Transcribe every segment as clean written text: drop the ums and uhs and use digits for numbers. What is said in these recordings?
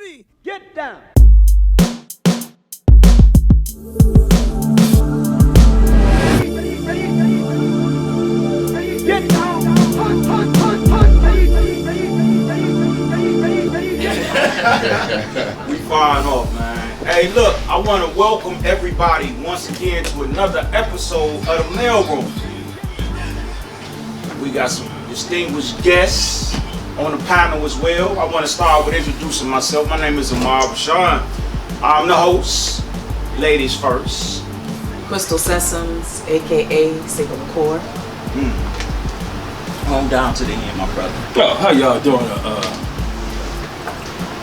3, get down. Get down. We firing off, man. Hey, look, I want to welcome everybody once again to another episode of the Mailroom. We got some distinguished guests on the panel as well. I want to start with introducing myself. My name is Amar Bashan. I'm the host. Ladies first. Crystal Sessoms, aka Sable McCord. On down to the end, my brother. Oh, how y'all doing?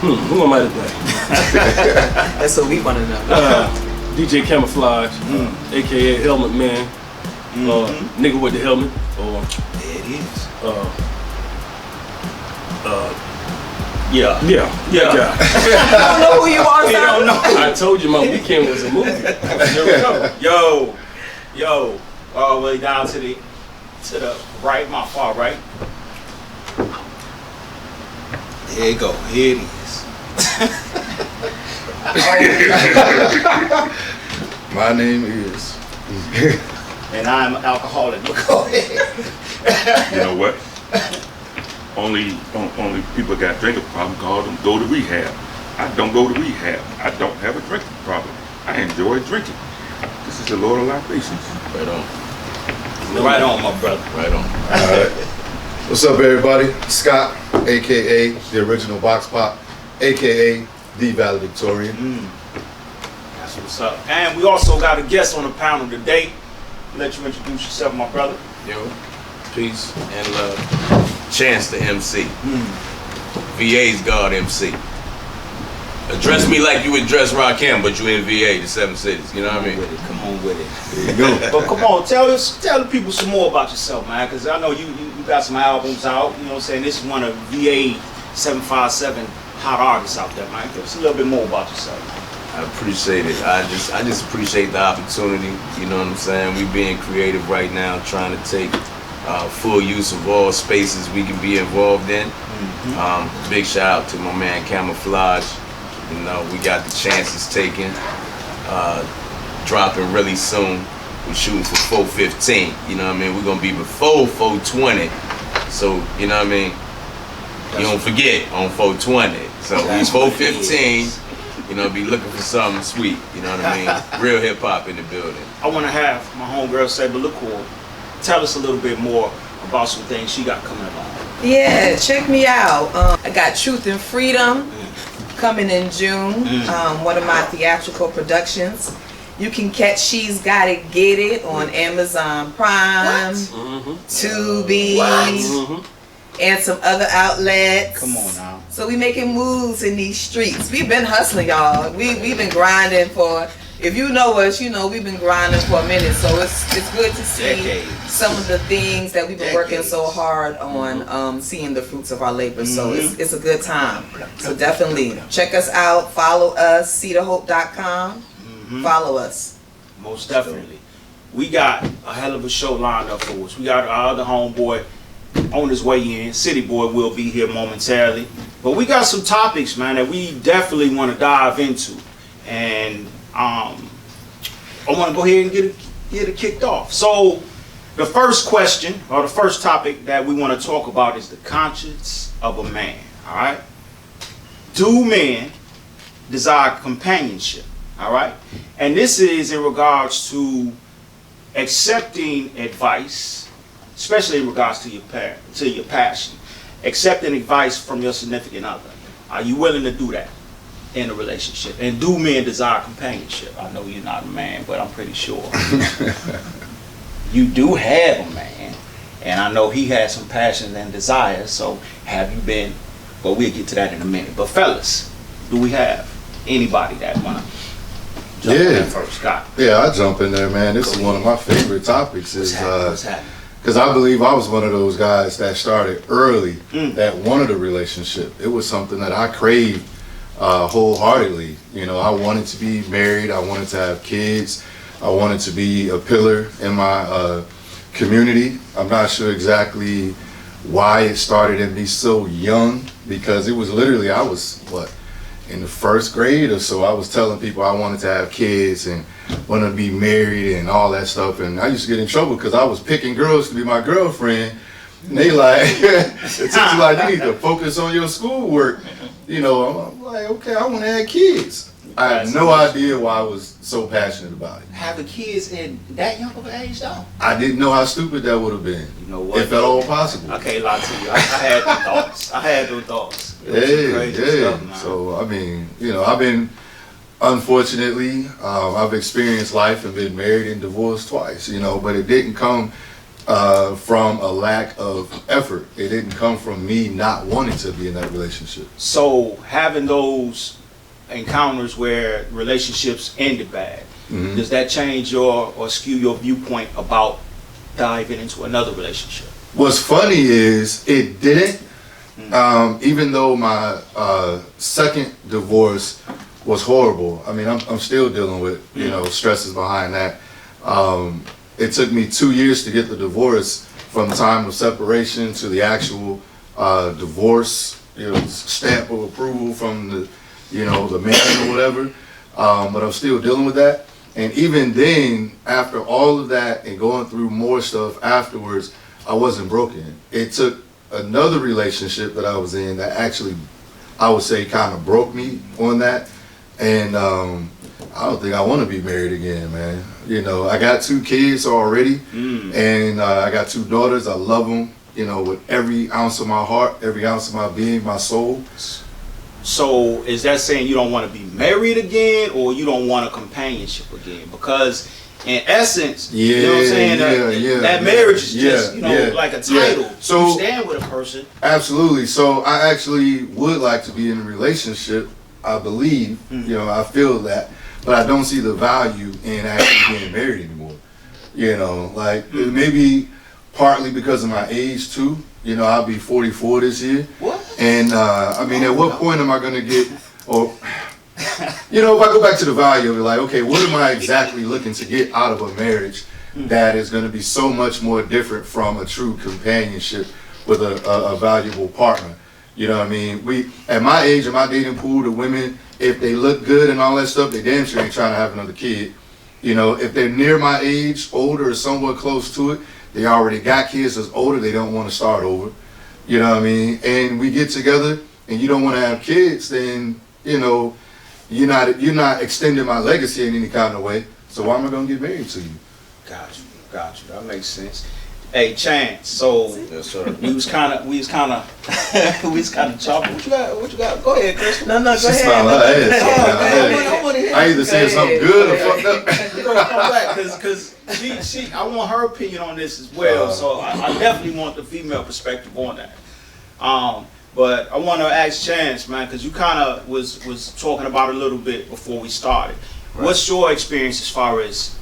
Who am I today? That's what we want to know. DJ Camouflage, aka Helmet Man, nigga with the helmet, or There it is. yeah. I don't know who you are, You don't know. I told you my weekend was a movie. Yo, all the way down to the right, my far right. There you go. Here it is. My name is. And I'm an alcoholic. Go ahead. You know what? Only people got drinking problem call them go to rehab. I don't go to rehab. I don't have a drinking problem. I enjoy drinking. This is the Lord of libations. Right on. Right on, my brother. Right on. Alright. What's up, everybody? Scott, aka the original Box Pop, aka the Valedictorian. That's what's up. And we also got a guest on the panel today. Let you introduce yourself, my brother. Yo, peace and love. Chance the MC. VA's God MC. Address me like you address Rakim, but you in VA, the 7 cities. You know what I mean? Come on with it. There you go. But come on, tell the people some more about yourself, man. Because I know you got some albums out. You know what I'm saying? This is one of VA 757 hot artists out there, man. Tell us a little bit more about yourself. I appreciate it. I just appreciate the opportunity. You know what I'm saying? We being creative right now, trying to take full use of all spaces we can be involved in. Big shout out to my man Camouflage. You know, we got the chances taken. Dropping really soon. We're shooting for 415. You know what I mean? We're gonna be before 420. So you know what I mean? You don't forget on 420. So we 415. You know, be looking for something sweet. You know what I mean? Real hip hop in the building. I want to have my homegirl Sable McCord tell us a little bit more about some things she got coming along. Yeah, check me out. I got Truth and Freedom coming in June. One of my theatrical productions. You can catch She's Gotta Get It on Amazon Prime, Tubi, and some other outlets. Come on now. So we making moves in these streets. We've been hustling, y'all. We've been grinding for. If you know us, you know we've been grinding for a minute. So it's good to see Decades. some of the things that we've been working so hard on, seeing the fruits of our labor. So it's a good time. So definitely check us out. Follow us. SeeTheHope.com. Follow us. Most definitely. We got a hell of a show lined up for us. We got our other homeboy on his way in. City Boy will be here momentarily. But we got some topics, man, that we definitely want to dive into. And I want to go ahead and get it kicked off. So the first question, or the first topic that we want to talk about is the conscience of a man. All right? Do men desire companionship? All right? And this is in regards to accepting advice, especially in regards to your passion. Accepting advice from your significant other. Are you willing to do that in a relationship? And do men desire companionship? I know you're not a man, but I'm pretty sure you do have a man, and I know he has some passions and desires. So have you been? Well, we'll get to that in a minute. But fellas, do we have anybody that wanna jump in Yeah. first? Scott. Yeah, I jump in there, man. This is one of my favorite topics. What's happening? Because I believe I was one of those guys that started early, that wanted a relationship. It was something that I craved wholeheartedly. You know, I wanted to be married. I wanted to have kids. I wanted to be a pillar in my community. I'm not sure exactly why it started in me so young, because it was literally, I was, in the first grade or so, I was telling people I wanted to have kids and wanted to be married and all that stuff. And I used to get in trouble because I was picking girls to be my girlfriend. And they like, the teacher like, you need to focus on your schoolwork. You know, I'm like, okay, I want to have kids. I had no idea why I was so passionate about it. Having kids in that young of an age, though? I didn't know how stupid that would have been. You know what? If at all possible. I can't lie to you. I had the thoughts. I had those thoughts. It was some crazy stuff, man. So, I mean, you know, I've been, unfortunately, I've experienced life and been married and divorced twice, you know, but it didn't come from a lack of effort. It didn't come from me not wanting to be in that relationship. So having those encounters where relationships ended bad, does that change your or skew your viewpoint about diving into another relationship? What's funny is it didn't, even though my second divorce was horrible. I mean, I'm still dealing with, you know, stresses behind that. It took me 2 years to get the divorce from the time of separation to the actual divorce, you know, stamp of approval from the, you know, the man or whatever. But I'm still dealing with that. And even then, after all of that and going through more stuff afterwards, I wasn't broken. It took another relationship that I was in that actually, I would say, kind of broke me on that. And I don't think I want to be married again, man. You know, I got 2 kids already, and I got 2 daughters. I love them, you know, with every ounce of my heart, every ounce of my being, my soul. So is that saying you don't want to be married again, or you don't want a companionship again? Because in essence, you know what I'm saying, that marriage is just, you know, like a title. So you stand with a person. Absolutely. So I actually would like to be in a relationship. I believe, you know, I feel that, but I don't see the value in actually being married anymore. You know, like maybe partly because of my age too. You know, I'll be 44 this year. What? And I mean, at what point am I going to get, or, you know, if I go back to the value of it, like, okay, what am I exactly looking to get out of a marriage that is going to be so much more different from a true companionship with a valuable partner? You know what I mean? At my age, in my dating pool, the women, if they look good and all that stuff, they damn sure ain't trying to have another kid. You know, if they're near my age, older or somewhat close to it, they already got kids that's older, they don't want to start over. You know what I mean? And we get together and you don't want to have kids, then, you know, you're not extending my legacy in any kind of way. So why am I going to get married to you? Got you. That makes sense. Hey, Chance. So Yes, sir. we was kind of chopping. What you got? Go ahead, Chris. No, go She ahead. smiled her ass. I want to hear. I either saying something good or fucked up. We're gonna come back because she I want her opinion on this as well. So I definitely want the female perspective on that. But I want to ask Chance, man, because you kind of was talking about it a little bit before we started. Right. What's your experience as far as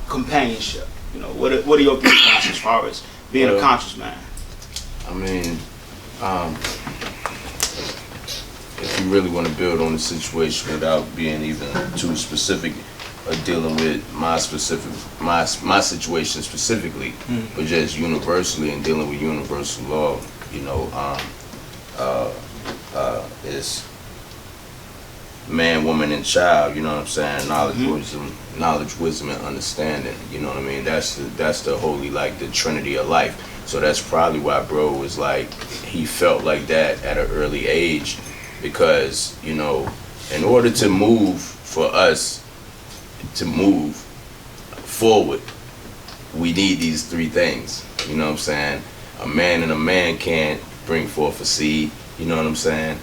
companionship? You know, what are your viewpoints as far as being a conscious man? I mean, if you really want to build on the situation without being even too specific or dealing with my situation specifically, but just universally and dealing with universal law, you know, is man, woman, and child. You know what I'm saying? Knowledge, wisdom, and understanding. You know what I mean? That's the holy, like, the Trinity of life. So that's probably why bro was like, he felt like that at an early age, because, you know, in order to move, for us to move forward, we need these 3 things. You know what I'm saying? A man and a man can't bring forth a seed. You know what I'm saying?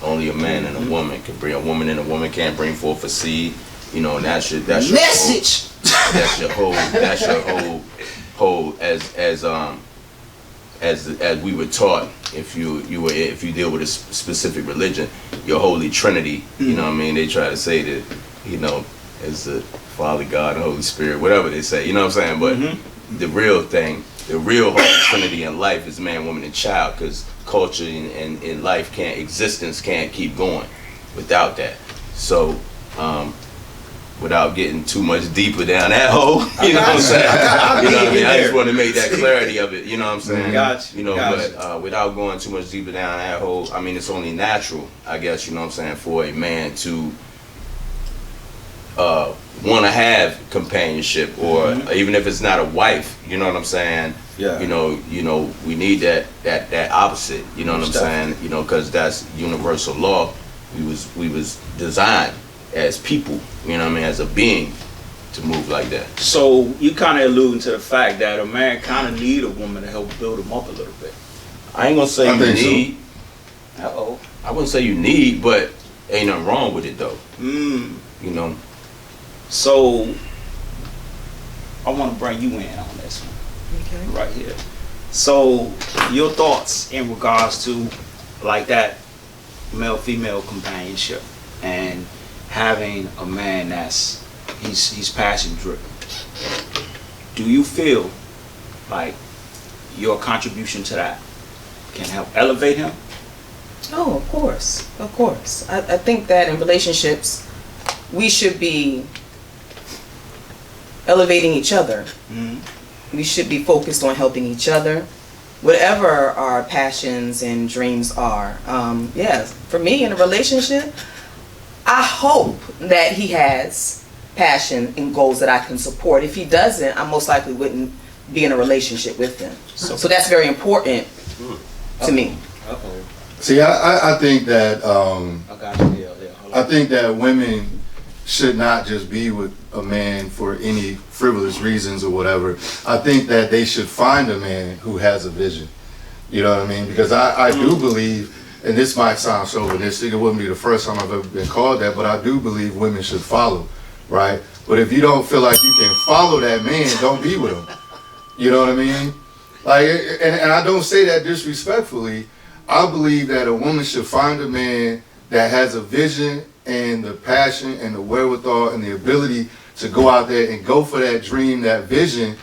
Only a man and a woman can bring. A woman and a woman can't bring forth a seed. You know, and that's your message. That's your whole as we were taught. If you deal with a specific religion, your holy Trinity. You know what I mean? They try to say that, you know, as the Father, God, and Holy Spirit, whatever they say. You know what I'm saying? But the real thing, the real holy Trinity in life is man, woman, and child, because culture and life existence can't keep going without that. So without getting too much deeper down that hole. You know what I'm saying? You know what I mean? I just want to make that clarity of it. You know what I'm saying? Gotcha. You know, but without going too much deeper down that hole, I mean, it's only natural, I guess. You know what I'm saying, for a man to want to have companionship, or even if it's not a wife. You know what I'm saying? Yeah. You know, we need that opposite. You know what I'm saying? You know, because that's universal law. We was designed as people, you know what I mean, as a being, to move like that. So you kind of alluding to the fact that a man kind of need a woman to help build him up a little bit. I ain't gonna say you need. So. Uh-oh. I wouldn't say you need, but ain't nothing wrong with it though. Mm. You know. So I want to bring you in on this one, right here. So your thoughts in regards to like that male-female companionship and having a man that's he's passion driven. Do you feel like your contribution to that can help elevate him? Oh, of course, of course. I think that in relationships, we should be elevating each other. Mm-hmm. We should be focused on helping each other, whatever our passions and dreams are. Yes, for me in a relationship, I hope that he has passion and goals that I can support. If he doesn't, I most likely wouldn't be in a relationship with him. So that's very important to me. Uh-oh. See, I think that I got you. Yeah. I think that women should not just be with a man for any frivolous reasons or whatever. I think that they should find a man who has a vision. You know what I mean? Because I do believe, and this might sound chauvinistic, it wouldn't be the first time I've ever been called that, but I do believe women should follow, right? But if you don't feel like you can follow that man, don't be with him. You know what I mean? Like, and I don't say that disrespectfully. I believe that a woman should find a man that has a vision and the passion and the wherewithal and the ability to go out there and go for that dream, that vision,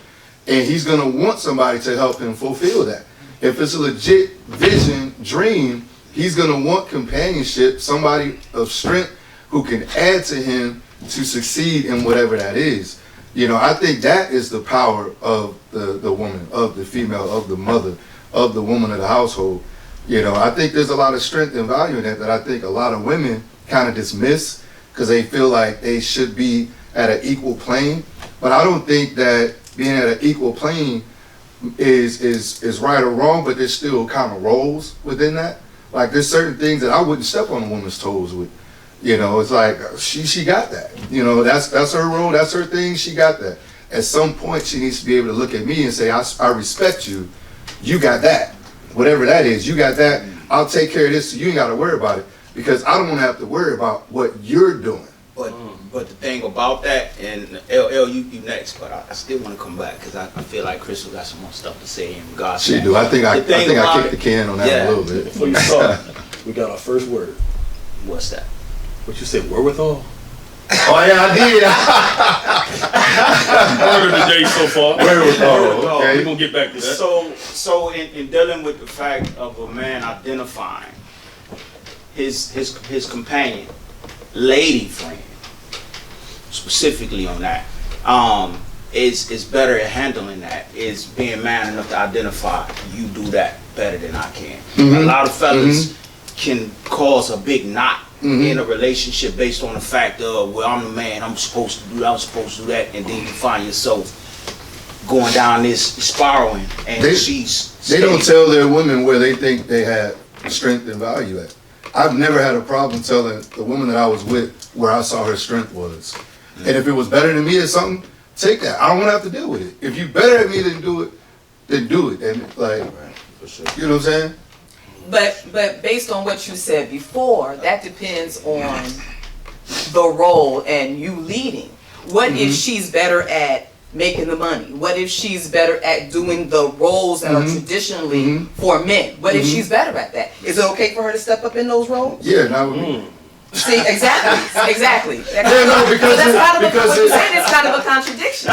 and he's gonna want somebody to help him fulfill that. If it's a legit vision, dream, he's gonna want companionship, somebody of strength who can add to him to succeed in whatever that is. You know, I think that is the power of the woman, of the female, of the mother, of the woman of the household. You know, I think there's a lot of strength and value in that I think a lot of women kind of dismiss because they feel like they should be at an equal plane. But I don't think that being at an equal plane is right or wrong, but there's still kind of roles within that. Like there's certain things that I wouldn't step on a woman's toes with. You know, it's like she got that. You know, that's her role, that's her thing, she got that. At some point she needs to be able to look at me and say, I respect you, you got that. Whatever that is, you got that, I'll take care of this so you ain't gotta worry about it. Because I don't want to have to worry about what you're doing. But the thing about that, and LL, you next, but I still want to come back because I feel like Crystal got some more stuff to say in regards to She that. do. I think I kicked it- the can on that a little bit. Before you start, we got our first word. What's that? What you said, wherewithal? Oh yeah, I did. Word of the day so far. Wherewithal. We're Okay. gonna get back to that. So in dealing with the fact of a man identifying his companion, lady friend, specifically on that, is better at handling that, is being man enough to identify you do that better than I can. A lot of fellas can cause a big knot in a relationship based on the fact of, well, I'm the man, I'm supposed to do that, I'm supposed to do that, and then you find yourself going down this spiraling, and They don't tell their women where they think they have strength and value at. I've never had a problem telling the woman that I was with where I saw her strength was. And if it was better than me or something, take that. I don't want to have to deal with it. If you better at me than do it, then do it. And like, For sure. you know what I'm saying? But based on what you said before, that depends on the role and you leading. What if she's better at making the money? What if she's better at doing the roles that are traditionally for men? What if she's better at that? Is it okay for her to step up in those roles? Yeah, now we See, exactly. Yeah, no, because that's kind of because what you're saying is kind of a contradiction.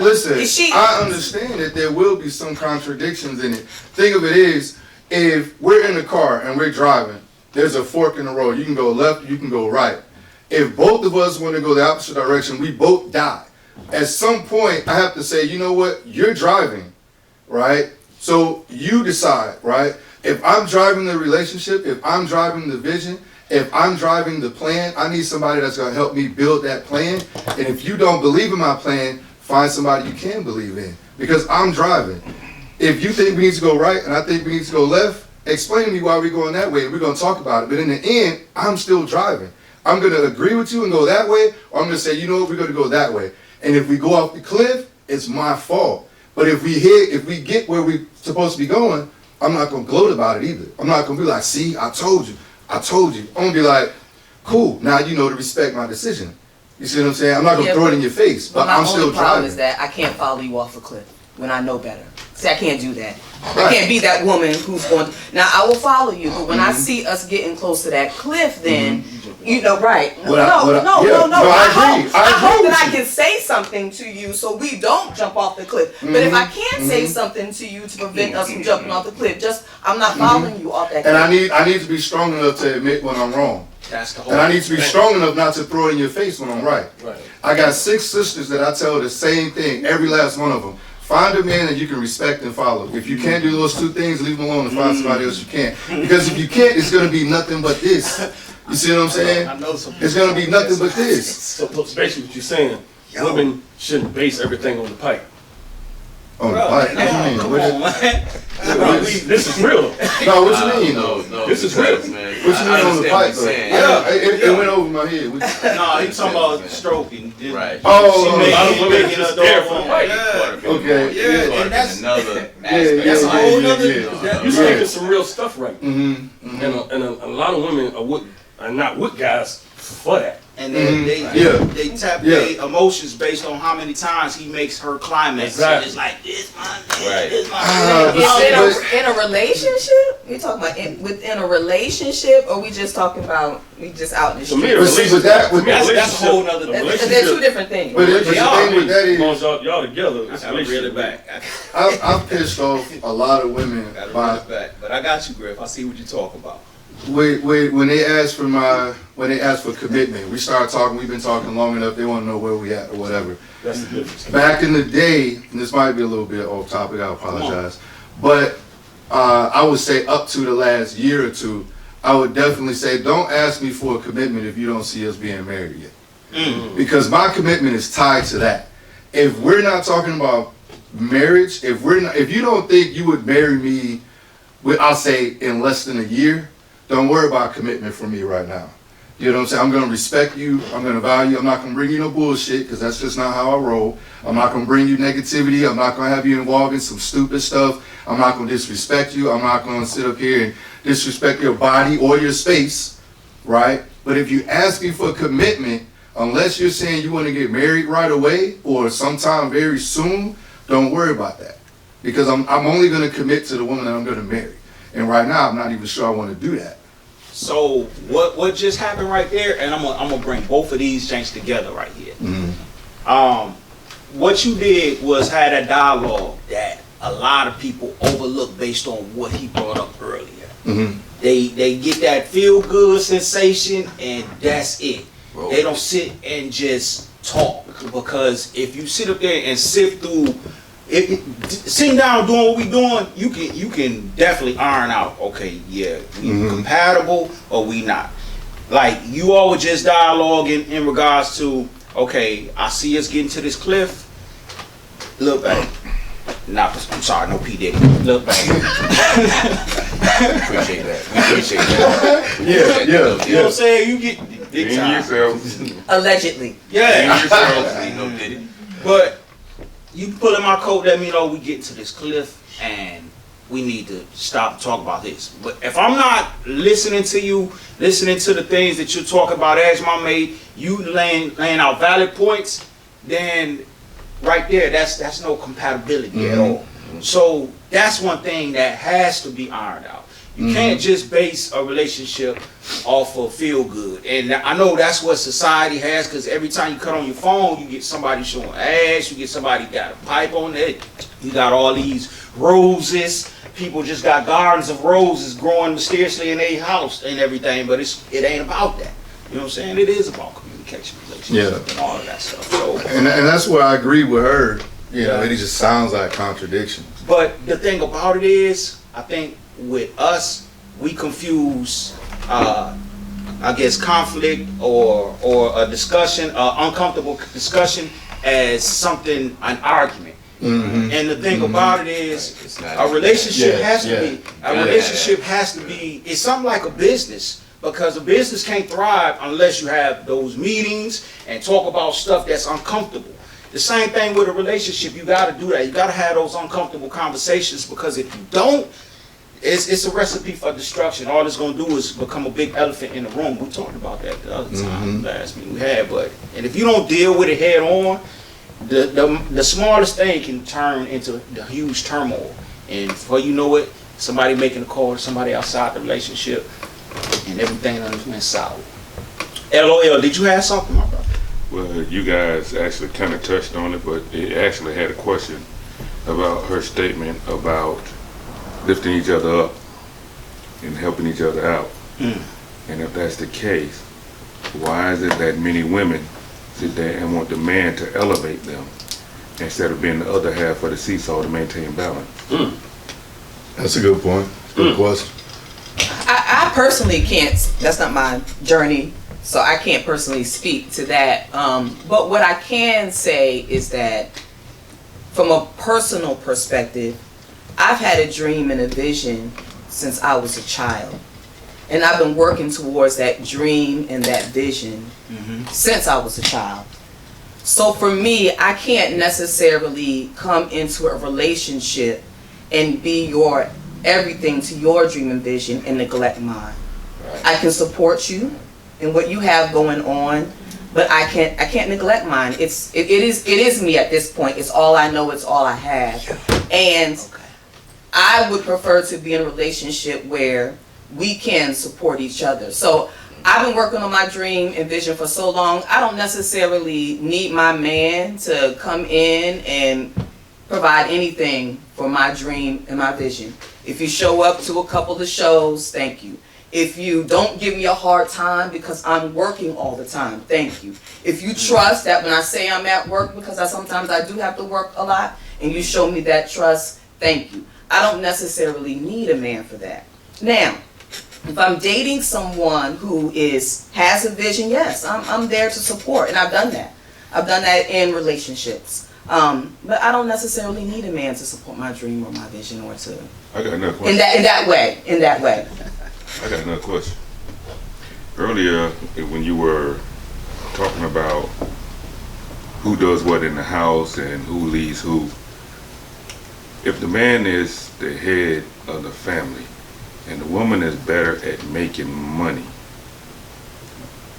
listen, I understand that there will be some contradictions in it. Think of it is, if we're in a car and we're driving, there's a fork in the road. You can go left, you can go right. If both of us want to go the opposite direction, we both die. At some point, I have to say, you know what? You're driving, right? So you decide, right? If I'm driving the relationship, if I'm driving the vision, if I'm driving the plan, I need somebody that's going to help me build that plan. And if you don't believe in my plan, find somebody you can believe in, because I'm driving. If you think we need to go right and I think we need to go left, explain to me why we're going that way, and we're going to talk about it. But in the end, I'm still driving. I'm going to agree with you and go that way, or I'm going to say, you know what, we're going to go that way. And if we go off the cliff, it's my fault. But if we get where we're supposed to be going, I'm not going to gloat about it either. I'm not going to be like, see, I told you. I'm going to be like, cool, now you know to respect my decision. You see what I'm saying? I'm not going to throw it in your face, but I'm still driving. My only problem is that I can't follow you off a cliff when I know better. See, I can't do that. I can't be that woman who's going to, now I will follow you, but when I see us getting close to that cliff, then, you know, right. No. I hope that I can say something to you so we don't jump off the cliff. But if I can't say something to you to prevent us from jumping off the cliff, I'm not following you off that cliff. And I need to be strong enough to admit when I'm wrong. That's the whole And I need to be strong enough not to throw it in your face when I'm right. Right. I got 6 sisters that I tell the same thing, every last one of them. Find a man that you can respect and follow. If you can't do those 2 things, leave him alone and find somebody else you can. Because if you can't, it's going to be nothing but this. You see what I'm saying? I know some It's going to be nothing but this. So basically what you're saying, women shouldn't base everything on the pipe. On the pipe? What you mean? Come on, man. This is real. No, what you mean? No, This is real. man. What you mean on the pipe, though? It went over my head. No, he's talking about stroking. Right. Oh, She A lot of making women it just a there dog for the on. pipe. Okay. Yeah, and that's another Yeah, aspect. that's a yeah, whole yeah, nother. yeah. You're speaking some real stuff right now. Mm-hmm. And a lot of women are not with guys for that. And they tap their emotions based on how many times he makes her climax. Exactly. So it's like, this my man, Right. this my man. In a relationship? You talking about within a relationship, or we just talking about we just out in the To me, street? a But see, with that- with- That's a whole nother- They're 2 different things. But the thing with that As long is, as y'all together, it's a I gotta reel it relationship. back. I've pissed off a lot of women I gotta by reel it back. But I got you, Griff. I see what you're talking about. when they ask for commitment. We start talking. We've been talking long enough. They want to know where we at or whatever. That's the difference. Back in the day, and this might be a little bit off topic. I apologize, but I would say up to the last year or 2, I would definitely say don't ask me for a commitment if you don't see us being married yet, because my commitment is tied to that. If we're not talking about marriage, if you don't think you would marry me, I'll say in less than a year, don't worry about commitment from me right now. You know what I'm saying? I'm going to respect you. I'm going to value you. I'm not going to bring you no bullshit, because that's just not how I roll. I'm not going to bring you negativity. I'm not going to have you involved in some stupid stuff. I'm not going to disrespect you. I'm not going to sit up here and disrespect your body or your space, right? But if you ask me for commitment, unless you're saying you want to get married right away or sometime very soon, don't worry about that. Because I'm only going to commit to the woman that I'm going to marry. And right now, I'm not even sure I want to do that. So what just happened right there, and I'm gonna bring both of these things together right here. What you did was had a dialogue that a lot of people overlook based on what he brought up earlier. They get that feel good sensation, and that's it. They don't sit and just talk, because if you sit up there and sift through. Sitting down doing what we doing, you can definitely iron out. Okay, yeah, we compatible or we not. Like you all were just dialoguing in regards to, okay, I see us getting to this cliff. Look back. I'm sorry, no P Diddy. Look back. Appreciate that. We appreciate that. Yeah. You know what I'm saying? You get big time. yourself. Allegedly. Yeah. Yourself, no did it. But you pulling my coat, let me know we getting to this cliff and we need to stop and talk about this. But if I'm not listening to you, listening to the things that you're talking about as my mate, you laying out valid points, then right there, that's no compatibility at all. So that's one thing that has to be ironed out. You can't just base a relationship off of feel good. And I know that's what society has, because every time you cut on your phone, you get somebody showing ass, you get somebody got a pipe on it, you got all these roses. People just got gardens of roses growing mysteriously in their house and everything, but it ain't about that. You know what I'm saying? It is about communication, relationship, and all of that stuff. So, And that's where I agree with her. You know, Yeah. it just sounds like contradiction. but the thing about it is, I think with us, we confuse, I guess, conflict or a discussion, uncomfortable discussion, as something, an argument. Mm-hmm. And the thing about it is, It's not a relationship Yeah, has to yeah. be, a relationship has to be, it's something like a business, because a business can't thrive unless you have those meetings and talk about stuff that's uncomfortable. The same thing with a relationship, you gotta do that. You gotta have those uncomfortable conversations, because if you don't, it's a recipe for destruction. All it's gonna do is become a big elephant in the room. We talked about that the other time, last meeting we had, and if you don't deal with it head on, the smallest thing can turn into the huge turmoil. And before you know it, somebody making a call to somebody outside the relationship, and everything went sour. LOL, did you have something, my brother? Well, you guys actually kind of touched on it, but it actually had a question about her statement about lifting each other up and helping each other out. And if that's the case, why is it that many women sit there and want the man to elevate them instead of being the other half of the seesaw to maintain balance? That's a good point. Good question. I personally can't, that's not my journey, so I can't personally speak to that. But what I can say is that from a personal perspective, I've had a dream and a vision since I was a child. And I've been working towards that dream and that vision since I was a child. So for me, I can't necessarily come into a relationship and be your everything to your dream and vision and neglect mine. Right. I can support you in what you have going on, but I can't neglect mine. It is me at this point. It's all I know, it's all I have. And I would prefer to be in a relationship where we can support each other. So I've been working on my dream and vision for so long, I don't necessarily need my man to come in and provide anything for my dream and my vision. If you show up to a couple of shows, thank you. If you don't give me a hard time because I'm working all the time, thank you. If you trust that when I say I'm at work, because sometimes I do have to work a lot, and you show me that trust, thank you. I don't necessarily need a man for that. Now, if I'm dating someone who has a vision, yes, I'm there to support, and I've done that. I've done that in relationships. But I don't necessarily need a man to support my dream or my vision, or to I got another question. in that way. I got another question. Earlier, when you were talking about who does what in the house and who leads who, if the man is the head of the family and the woman is better at making money,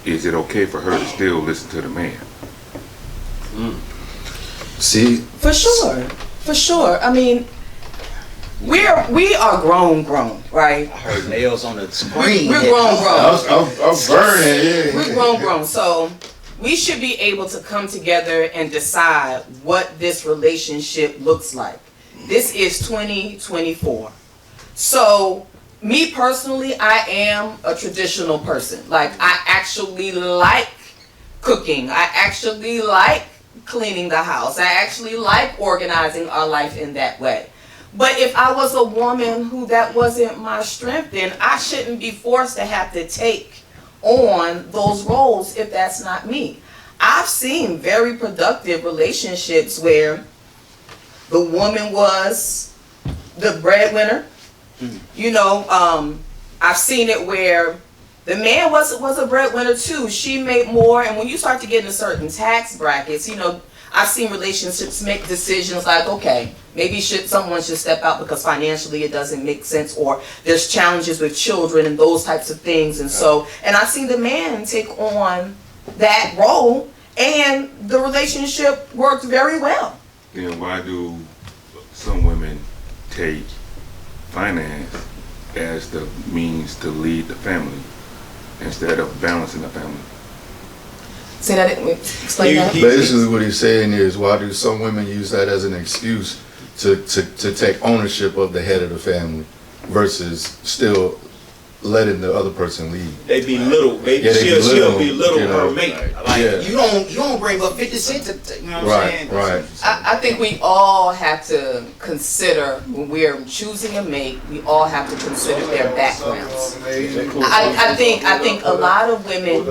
is it okay for her to still listen to the man? See, For sure. I mean, we are grown, right? I heard nails on the screen. We're grown. I'm burning. Yeah. We're grown. So we should be able to come together and decide what this relationship looks like. This is 2024. So me personally, I am a traditional person. Like, I actually like cooking. I actually like cleaning the house. I actually like organizing our life in that way. But if I was a woman who that wasn't my strength, then I shouldn't be forced to have to take on those roles if that's not me. I've seen very productive relationships where the woman was the breadwinner. You know, I've seen it where the man was a breadwinner too. She made more, and when you start to get into certain tax brackets, you know, I've seen relationships make decisions like, okay, maybe someone should step out because financially it doesn't make sense, or there's challenges with children and those types of things. And I've seen the man take on that role, and the relationship worked very well. Then why do some women take finance as the means to lead the family instead of balancing the family? Say that, explain that. Basically, what he's saying is, why do some women use that as an excuse to take ownership of the head of the family versus still letting the other person lead. They belittle. Yeah, She'll belittle you know, her mate. Like yeah. you don't bring up 50 cents. You know what I'm saying? Right. I think we all have to consider when we're choosing a mate. We all have to consider their backgrounds. I think a lot of women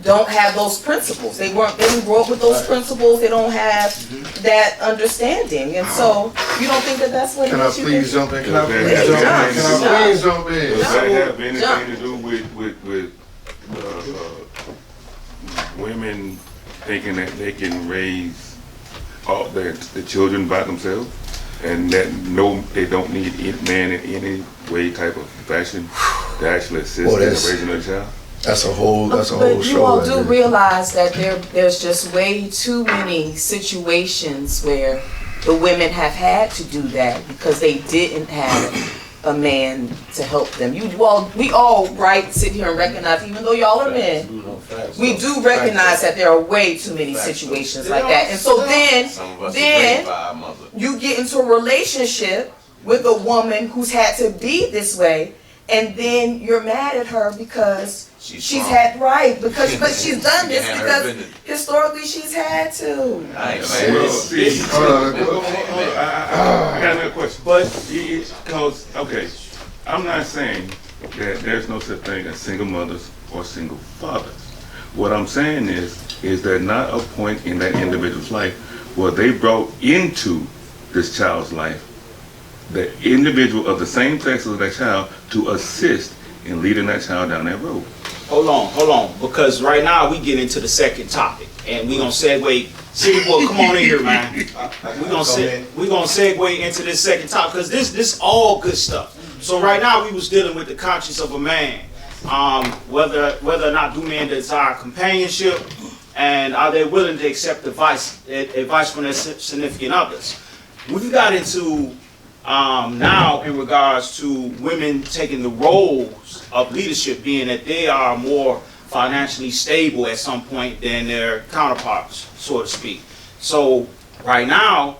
don't have those principles. They didn't grow up with those principles. They don't have that understanding, and so you don't think that that's what. Can I please jump in? Can I please Does jump in? that have anything to do with women thinking that they can raise all the children by themselves, and that they don't need a man in any way, type of fashion to actually assist in raising their child? That's a whole show. But you all do realize that there's just way too many situations where the women have had to do that because they didn't have a man to help them. We all right sit here and recognize, even though y'all are men, we do recognize that there are way too many situations like that. And so then you get into a relationship with a woman who's had to be this way, and then you're mad at her because she's had but she's done this because historically she's had to. I got another question. But because I'm not saying that there's no such thing as single mothers or single fathers. What I'm saying is there not a point in that individual's life where they brought into this child's life the individual of the same sex as that child to assist in leading that child down that road? Hold on, because right now we get into the second topic, and we gonna segue. City boy, come on in here, man. We gonna segue into this second topic because this all good stuff. So right now we was dealing with the conscience of a man, whether or not do men desire companionship, and are they willing to accept advice from their significant others. We got into now in regards to women taking the roles of leadership, being that they are more financially stable at some point than their counterparts, so to speak. So right now,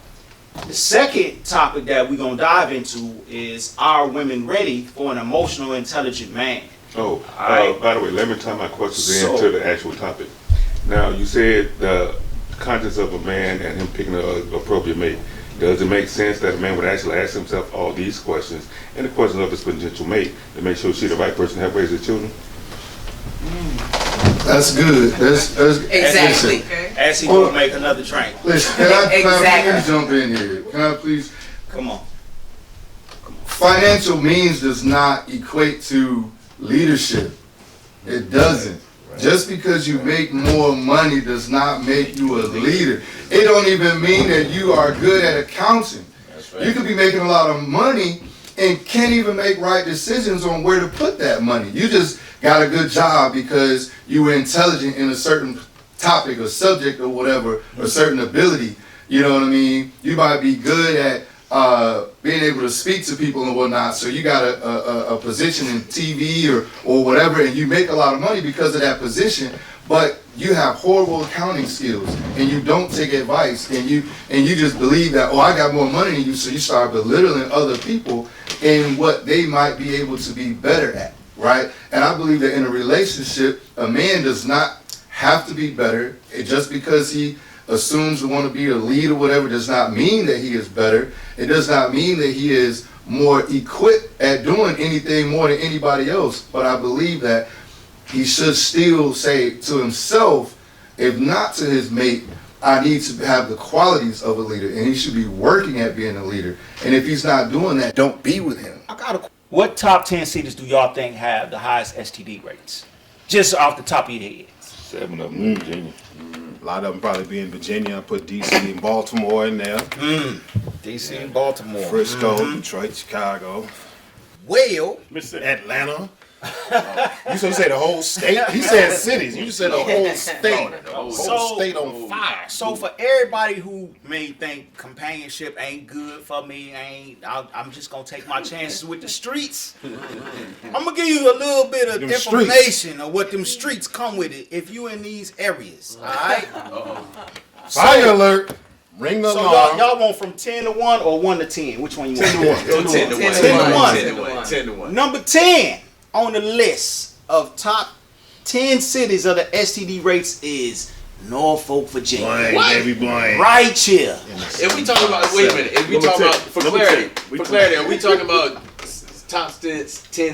the second topic that we're going to dive into is, are women ready for an emotional, intelligent man? Oh, by the way, let me tie my questions into the actual topic. Now, you said the conscience of a man and him picking an appropriate mate. Does it make sense that a man would actually ask himself all these questions and the questions of his potential mate to make sure she's the right person to help raise his children? That's good. That's exactly. As he will make another drink. Listen, can I please jump in here? Can I please? Come on. Financial means does not equate to leadership. It doesn't. Just because you make more money does not make you a leader. It don't even mean that you are good at accounting. Right. You could be making a lot of money and can't even make right decisions on where to put that money. You just got a good job because you were intelligent in a certain topic or subject or whatever, or certain ability. You know what I mean? You might be good at being able to speak to people and whatnot, so you got a position in TV or whatever, and you make a lot of money because of that position, but you have horrible accounting skills and you don't take advice, and you just believe that, oh, I got more money than you, so you start belittling other people in what they might be able to be better at, right? And I believe that in a relationship, a man does not have to be better. Just because he assumes to want to be a lead or whatever does not mean that he is better. It does not mean that he is more equipped at doing anything more than anybody else. But I believe that he should still say to himself, if not to his mate, I need to have the qualities of a leader, and he should be working at being a leader. And if he's not doing that, don't be with him. What top 10 cities do y'all think have the highest STD rates? Just off the top of your head. 7 of them in Virginia. A lot of them probably be in Virginia. I put DC and Baltimore in there. DC and Baltimore. Frisco, Detroit, Chicago. Well, Atlanta. You should say the whole state. He said cities. You just said the whole state. The whole state on fire. So for everybody who may think companionship ain't good for me, I'm just gonna take my chances with the streets. I'm gonna give you a little bit of information of what them streets come with it if you in these areas. All right. Fire alert. Ring the alarm. Y'all want from 10 to 1 or 1 to 10? Which one you want? 10 to 1. 10 to 1. 10 to 1. Number 10. on the list of top 10 cities of the STD rates is Norfolk, Virginia. Blind, What? baby, blind. Right here. If we talking about, wait a minute. If we talking about, for clarity, are we talking about top 10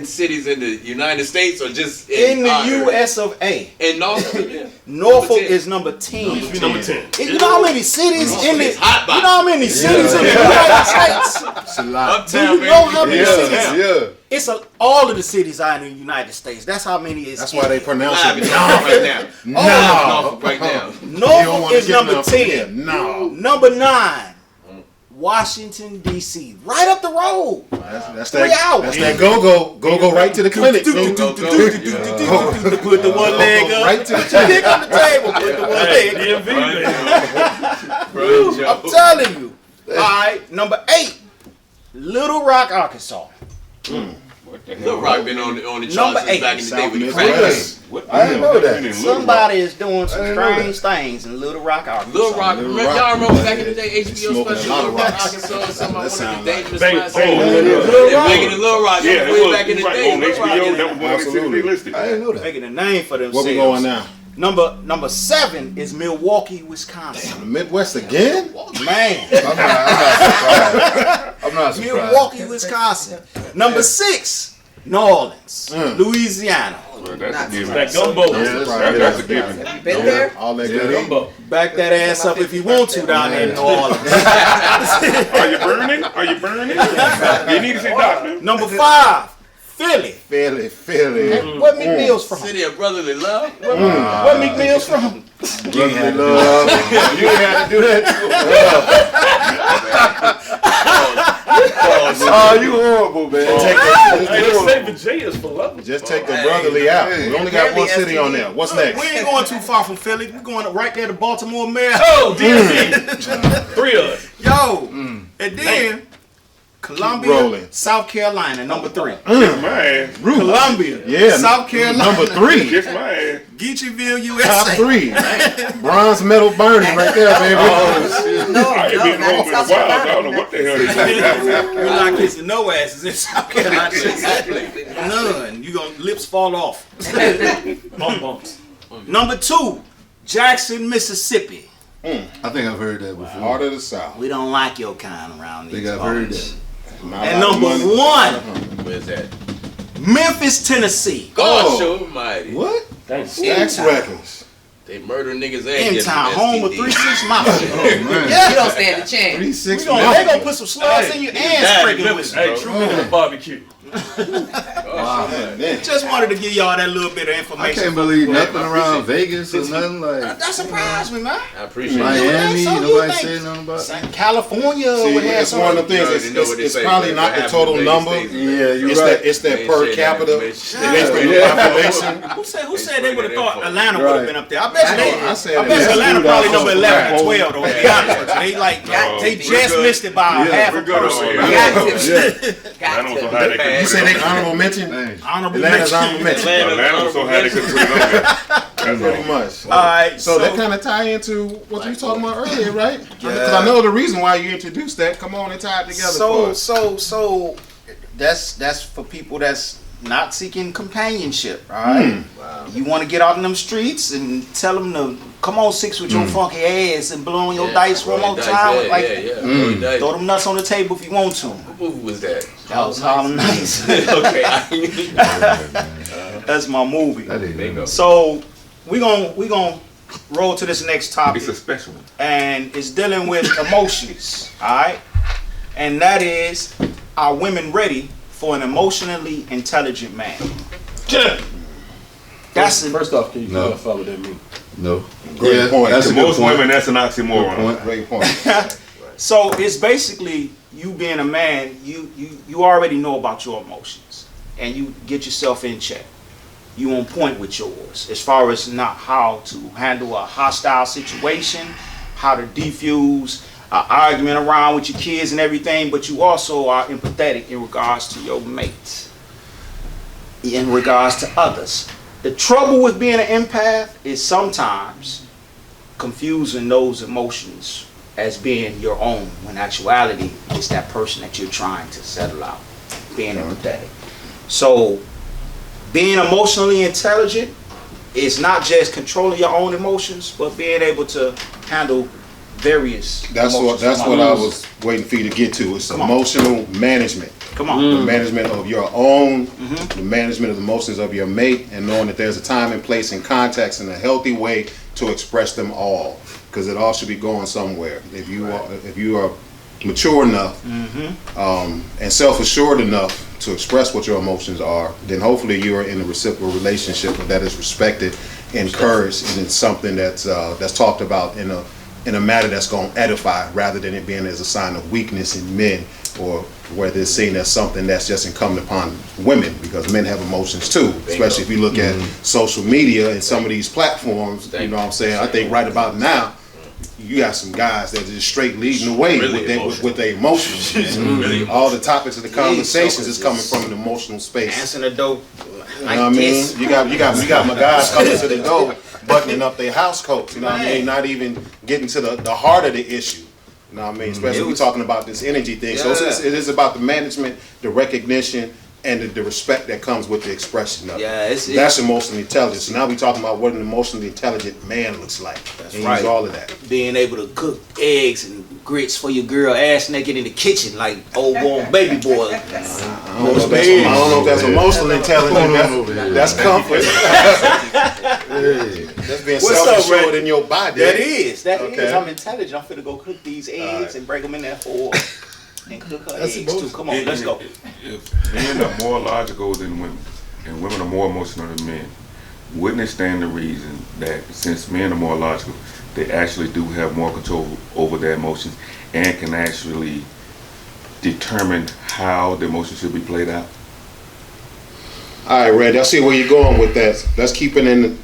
cities in the United States or just In the our area? U.S. of A. In Norfolk? Norfolk Number 10. is number 10. Used to be number 10. You know how many cities in the, It's hot you know how many cities in the United States? It's a lot. Do Uptown, you know baby. how many cities? Yeah. It's all of the cities are in the United States. That's how many is. That's why they pronounce Live it. in Norfolk right now. No. Norfolk right now. You don't Norfolk wanna is get number enough- 10. No. Number 9, Washington D.C. Right up the road. That's 3 hours. That's that go right to the clinic. Put the one leg up. Right to the Pick on the table. Put the one leg up. DMV, baby. I'm telling you. All right, number 8, Little Rock, Arkansas. What the Lil hell? Rock been on the Number charts since 8. back in the day with the South crackers. Midwest. What the I didn't hell know that. happened in Little Somebody is doing some didn't know strange things in Little Rock, Arkansas. Lil Rock, Lil remember, Rock. y'all remember back in the day, HBO Smoking a special, lot Lil of Rock, rocks. Arkansas, or something, one of the sound dangerous Bang, spots. bang, Yeah, Lil Rock. Banging in Lil Rock, Yeah, that was way back in the right day. on Lil Rock HBO. is- That was one of the cities Absolutely. they listed. I didn't know that. Making a name for themselves. Where we going now? Number 7 is Milwaukee, Wisconsin. The Midwest again? Man, I'm not surprised. Milwaukee, Wisconsin. Number 6, New Orleans, Louisiana. Well, that's a given. That gumbo. That's a given. Been there? All that Yeah. good. Gumbo. Back that ass up if you want to down there in New Orleans. Are you burning? Are you burning? You need to see doctor. Number 5, Philly. Philly. Where McNeil's from? City of brotherly love. Where McNeil's from? You had to do that. Oh, you horrible, man. Hey, they say Virginia's for love. Just take the brotherly out. We only got one city on there. What's next? We ain't going too far from Philly. We're going right there to Baltimore, Maryland. Oh, DMV. 3 of us. Yo, and then Columbia, rolling. South Carolina, number 3. Kiss my ass. Columbia, Yeah. South Carolina, Number 3. Kiss my ass. Geecheville, Top USA. 3. Bronze medal burning right there, baby. No, I ain't no, been not home in in a South while. I Carolina. don't know what the hell this is. You're not kissing no asses in South Carolina. Exactly. None. You gonna lips fall off. Bump bumps. Number 2, Jackson, Mississippi. I think I've heard that before. Heart of the South. We don't like your kind around I these think I've heard parts. that. Not And a lot of number money. 1, Where's that? Memphis, Tennessee. Gosh almighty. What? Thanks. Stax Records. They murder niggas and In get town, them home of STD. 3-6 Mafia. You don't stand a chance. 3-6 They gonna put some slugs in your ass breaking with you. Hey, true nigga barbecue. Man. Just wanted to give y'all that little bit of I information. can't believe nothing around Vegas or nothing like That surprised me, man. I appreciate it. Miami. So you Nobody think- saying nothing about that. California See, would have it's one of the things. You already know what they It's say, probably man. not What the happened total in number. Vegas stays in Yeah, you're It's right. that. It's that Ain't per shit capita that based information. on the population. Who said they would have It's thought bringing Atlanta info. would have been up there? I bet I said I bet it. Atlanta Let's probably do number that. 11 or 12 though, to be honest with you. They like they just missed it by Yeah, half a we're good person. over Got here. to. I Got don't know to. how they could You say they honorable mention? Dang. Honorable Atlanta's mention. honorable mention. Atlanta was so high they couldn't put it on there. That's Pretty all. much. All right, So that kind of tie into what you were talking about earlier, right? Because I know the reason why you introduced that. Come on and tie it together for So us. that's for people that's not seeking companionship, all right? You want to get out in them streets and tell them to come on 6 with your funky ass and blow on your dice one more time. Like, throw them nuts on the table if you want to. What movie was that? That was Harlem Nights. Okay. That's my movie. That ain't Bingo. So we gonna roll to this next topic, It's a special one. and it's dealing with emotions. All right, and that is, are women ready for an emotionally intelligent man? That's it. First off, can you No. clarify what that means? No. Great Yeah, point. that's To a good most point. women, that's an Good oxymoron. point. Great point. So it's basically you being a man. You already know about your emotions, and you get yourself in check. You on point with yours as far as not how to handle a hostile situation, how to defuse an argument around with your kids and everything. But you also are empathetic in regards to your mate, in regards to others. The trouble with being an empath is sometimes confusing those emotions as being your own, when actuality it's that person that you're trying to settle out, being empathetic. So being emotionally intelligent is not just controlling your own emotions, but being able to handle various That's emotions. what I was waiting for you to get to. It's emotional management. Come on. The management of your own, the management of the emotions of your mate, and knowing that there's a time and place and context and a healthy way to express them all, because it all should be going somewhere. If you are mature enough and self-assured enough to express what your emotions are, then hopefully you are in a reciprocal relationship that is respected, encouraged, and it's something that's talked about in a matter that's going to edify, rather than it being as a sign of weakness in men, or whether it's seen as something that's just incumbent upon women, because men have emotions too, especially if you look at social media and some of these platforms. You know what I'm saying? I think right about now you got some guys that are just straight leading the way with their emotions. All the topics of the conversations is coming from an emotional space. Answering the door. You know what I mean? You got my guys coming to the door, buttoning up their house coats. You know what I mean? Not even getting to the heart of the issue. You know what I mean? Especially we're talking about this energy thing. So it is about the management, the recognition, and the respect that comes with the expression of it. That's emotional intelligence. So now we're talking about what an emotionally intelligent man looks like. That's and right. use all of that. Being able to cook eggs and grits for your girl ass naked in the kitchen like old born baby boy. I don't know if that's emotional intelligence. That's comfort. That's being self-assured in your body. That is. I'm intelligent. I'm finna go cook these eggs and break them in there for and cook her eggs too. Come on, let's go. If men are more logical than women, and women are more emotional than men, wouldn't it stand the reason that since men are more logical, they actually do have more control over their emotions and can actually determine how the emotions should be played out? All right, Red, I see where you're going with that. Let's keep it in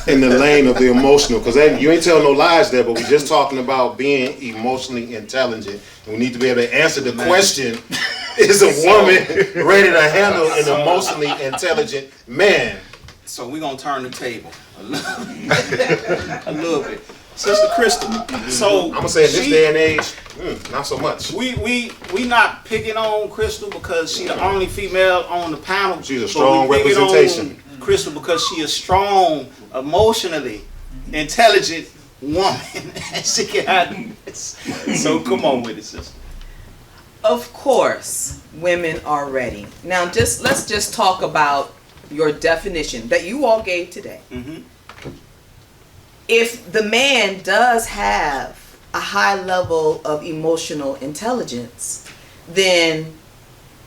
the lane of the emotional, because you ain't telling no lies there, but we're just talking about being emotionally intelligent. And we need to be able to answer the question, is a woman ready to handle an emotionally intelligent man? So we're going to turn the table a little bit. Sister Crystal, so I'm going to say in this day and age, not so much. We not picking on Crystal because she's the only female on the panel. She's a strong representation. Crystal because she a strong, emotionally intelligent woman. She can handle this. So come on with it, sister. Of course, women are ready. Now, let's just talk about your definition that you all gave today. If the man does have a high level of emotional intelligence, then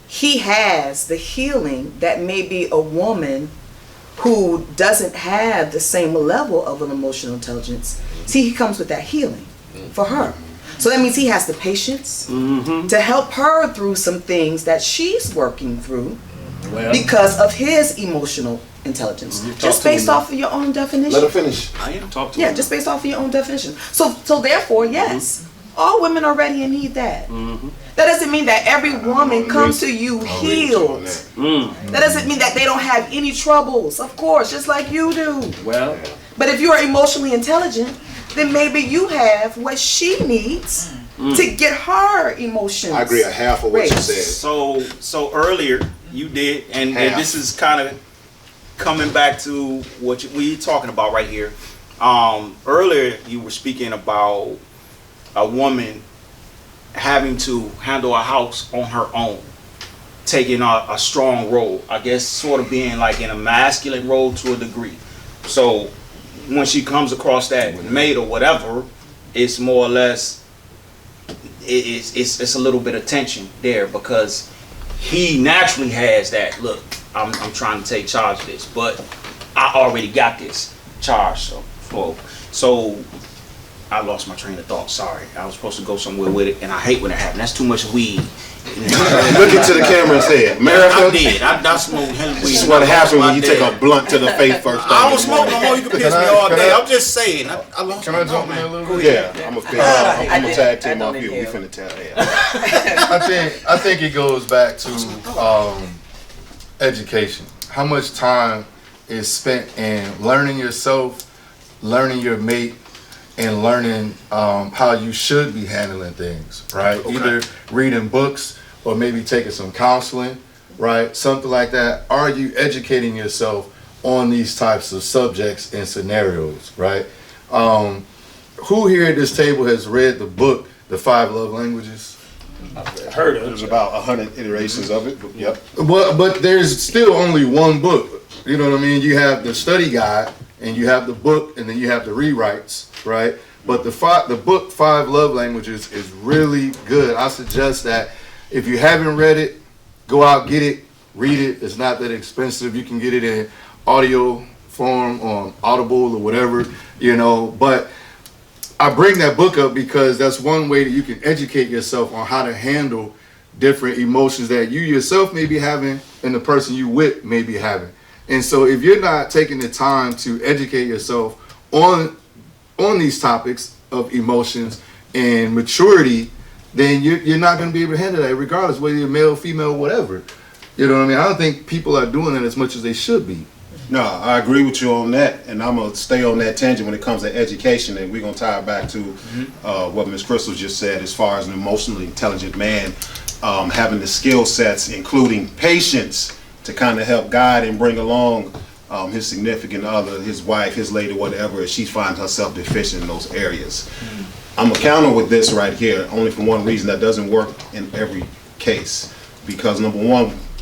he has the healing that maybe a woman who doesn't have the same level of an emotional intelligence, see, he comes with that healing for her. So that means he has the patience to help her through some things that she's working through because of his emotional intelligence. Just based off of your own definition. Let her finish. I am talking to just based off of your own definition. So therefore, yes, all women are ready and need that. That doesn't mean that every woman comes to you healed. That doesn't mean that they don't have any troubles, of course, just like you do. Well, but if you're emotionally intelligent, then maybe you have what she needs to get her emotions. I agree, a half of what you said. So earlier you did, and this is kind of coming back to what we talking about right here. Earlier you were speaking about a woman having to handle a house on her own, taking a strong role, I guess, sort of being like in a masculine role to a degree. So when she comes across that mate or whatever, it's more or less it's a little bit of tension there, because he naturally has that, look, I'm trying to take charge of this, but I already got this charge. So I lost my train of thought. Sorry, I was supposed to go somewhere with it, and I hate when it happens. That's too much weed. Look into the camera and say, America. I did. I smoked hella weed. This is what happens when you take a blunt to the face first. I don't smoke no more. You can piss me all day. I'm just saying. I lost Can I jump in a little bit? Yeah, I'm a tag team off you. We finna tell. I think it goes back to education. How much time is spent in learning yourself, learning your mate, and learning how you should be handling things, right? Okay. Either reading books or maybe taking some counseling right? Something like that. Are you educating yourself on these types of subjects and scenarios, right? Who here at this table has read the book, The 5 Love Languages? Heard of There's about 100 iterations of it. But yep. But there's still only one book. You know what I mean? You have the study guide, and you have the book, and then you have the rewrites, right? But the book 5 Love Languages is really good. I suggest that if you haven't read it, go out, get it, read it. It's not that expensive. You can get it in audio form on Audible or whatever, you know. But I bring that book up because that's one way that you can educate yourself on how to handle different emotions that you yourself may be having and the person you with may be having. And so if you're not taking the time to educate yourself on these topics of emotions and maturity, then you're not going to be able to handle that regardless whether you're male, female, whatever. You know what I mean? I don't think people are doing that as much as they should be. No, I agree with you on that, and I'm gonna stay on that tangent when it comes to education, and we're gonna tie it back to what Ms. Crystal just said as far as an emotionally intelligent man having the skill sets, including patience, to kind of help guide and bring along his significant other, his wife, his lady, whatever, if she finds herself deficient in those areas. I'm gonna counter with this right here, only for one reason: that doesn't work in every case, because number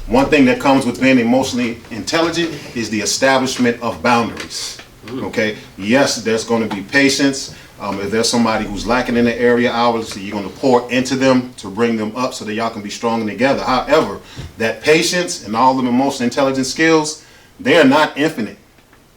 one thing that comes with being emotionally intelligent is the establishment of boundaries. Okay, yes, there's going to be patience. If there's somebody who's lacking in the area, obviously you're going to pour into them to bring them up so that y'all can be strong together. However, that patience and all of the emotional intelligence skills, they're not infinite.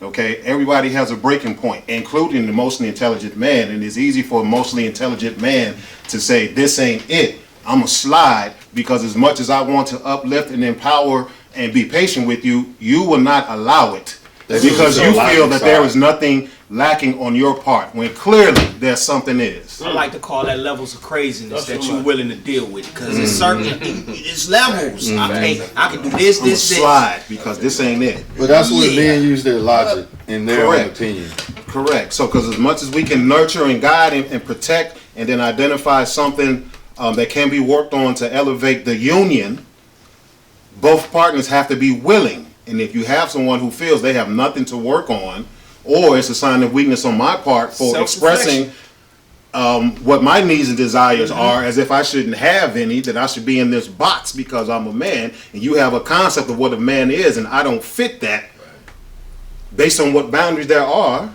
Okay, everybody has a breaking point, including an emotionally intelligent man, and it's easy for an emotionally intelligent man to say, this ain't it. I'm gonna slide, because as much as I want to uplift and empower and be patient with you, you will not allow it because you feel that there is nothing lacking on your part when clearly there's something is. I like to call that levels of craziness that you're willing to deal with, because it's certain, it's levels. I can do this, I'm gonna slide because this ain't it. But that's where men use their logic in their own Correct. opinion. Correct. So, because as much as we can nurture and guide and protect, and then identify something that can be worked on to elevate the union, both partners have to be willing. And if you have someone who feels they have nothing to work on, or it's a sign of weakness on my part for expressing what my needs and desires are, as if I shouldn't have any, that I should be in this box because I'm a man, and you have a concept of what a man is, and I don't fit that, based on what boundaries there are,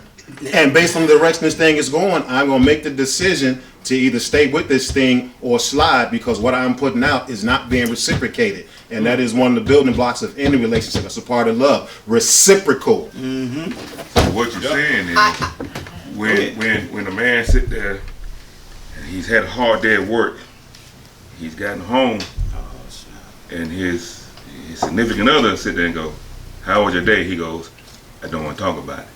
and based on the direction this thing is going, I'm going to make the decision to either stay with this thing or slide, because what I'm putting out is not being reciprocated. And that is one of the building blocks of any relationship. It's a part of love. Reciprocal. So what you're saying is, when a man sit there and he's had a hard day at work, he's gotten home, and his significant other sit there and go, "How was your day?" He goes, "I don't want to talk about it."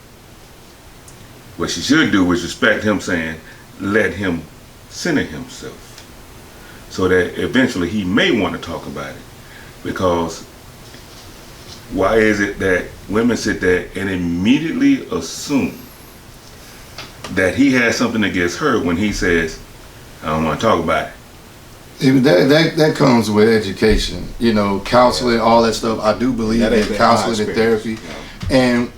What she should do is respect him, saying, let him center himself, so that eventually he may want to talk about it. Because why is it that women sit there and immediately assume that he has something against her when he says, "I don't want to talk about it"? Even that comes with education, you know, counseling, all that stuff. I do believe in counseling and therapy, and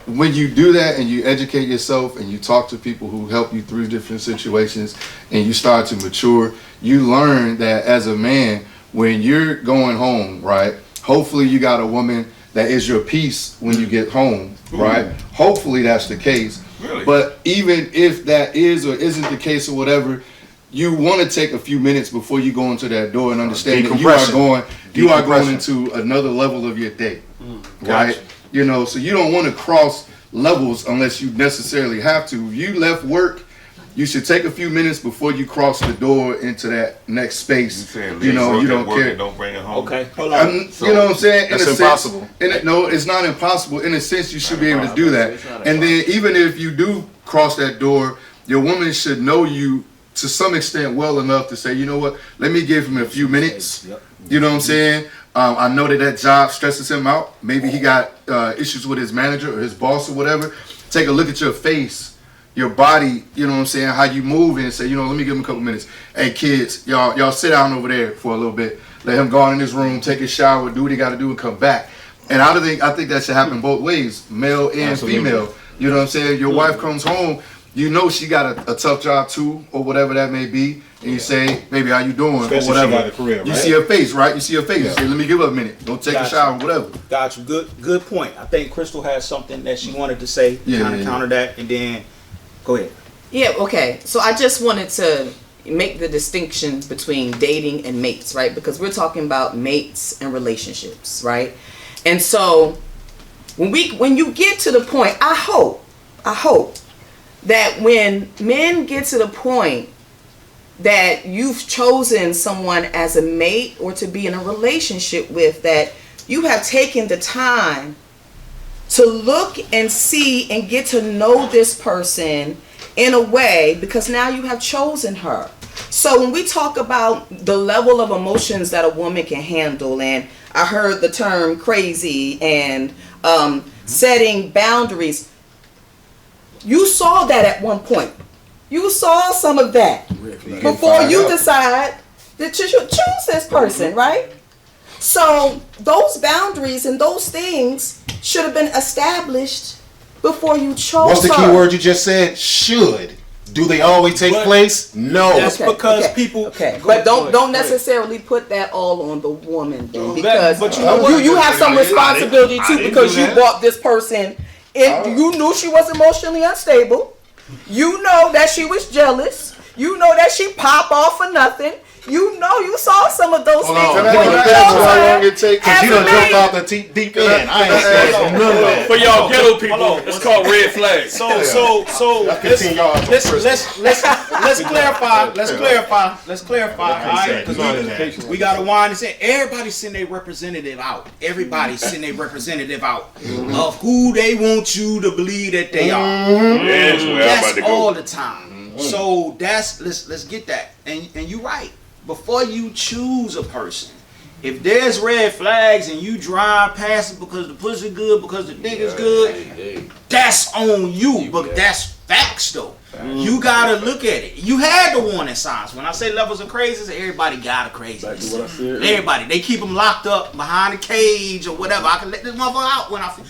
when you do that and you educate yourself and you talk to people who help you through different situations and you start to mature, you learn that as a man, when you're going home, right, hopefully you got a woman that is your peace when you get home, right? Hopefully that's the case. Really? But even if that is or isn't the case or whatever, you want to take a few minutes before you go into that door and understand that you are going into another level of your day, right? Gotcha. You know, so you don't want to cross levels unless you necessarily have to. If you left work, you should take a few minutes before you cross the door into that next space. You know, you don't care. Don't bring it home. Okay, hold on. You know what I'm saying? That's in a impossible. Sense, no, it's not impossible. In a sense, you should be able to do that. And then even if you do cross that door, your woman should know you to some extent well enough to say, you know what, let me give him a few minutes. You know what I'm saying? I know that job stresses him out. Maybe he got issues with his manager or his boss or whatever. Take a look at your face, your body, you know what I'm saying, how you move, and say, you know, let me give him a couple minutes. Hey kids, y'all sit down over there for a little bit. let him go on in his room, take a shower, do what he got to do, and come back. And I think that should happen both ways, male and Absolutely. female. You know what I'm saying? Your wife comes home, you know she got a tough job too, or whatever that may be, and you say, baby, how you doing, Especially or if she whatever. got a career, You right? see her face, right? You see her face. You Yeah. say, let me give her a minute. Go take a Gotcha. shower, whatever. Got you. Good point. I think Crystal has something that she wanted to say, Yeah, kind of yeah, counter that, and then go ahead. Yeah, okay. So I just wanted to make the distinction between dating and mates, right? Because we're talking about mates and relationships, right? And so when you get to the point, I hope that when men get to the point that you've chosen someone as a mate or to be in a relationship with, that you have taken the time to look and see and get to know this person in a way, because now you have chosen her. So when we talk about the level of emotions that a woman can handle, and I heard the term crazy and setting boundaries, you saw that at one point. You saw some of that before you decide that you should choose this person, right? So those boundaries and those things should have been established before you chose What's the key her. word you just said? Should. Do they always take But- place? No. That's because people. Okay, Go but don't ahead, don't go ahead. necessarily put that all on the woman, though, But because you know what? you have some responsibility I too, didn't because do you that. brought this person in. You knew she was emotionally unstable. You know that she was jealous. You know that she pop off for nothing. You know you saw some of those Hold things. on. when Can I you go back chose to how her long it take? as You a done jumped mate. off the deep end. I ain't saying none of that. For y'all ghetto people, Hold on. it's called red flags. So That's 15 yards. let's clarify. Let's clarify. All right, It's not in that. we gotta wind this in. Everybody's sending their representative out. Everybody's sending their representative out of who they want you to believe that they are. Yes, where I'm about That's to all go. the time. So let's get that. And you're right. Before you choose a person, if there's red flags and you drive past it because the pussy good, because the dick is good, that's on you. But that's facts though. You gotta look at it. You had the warning signs. When I say levels of craziness, everybody got a craziness. Back to what I said. Everybody, they keep them locked up behind a cage or whatever. I can let this motherfucker out when I feel.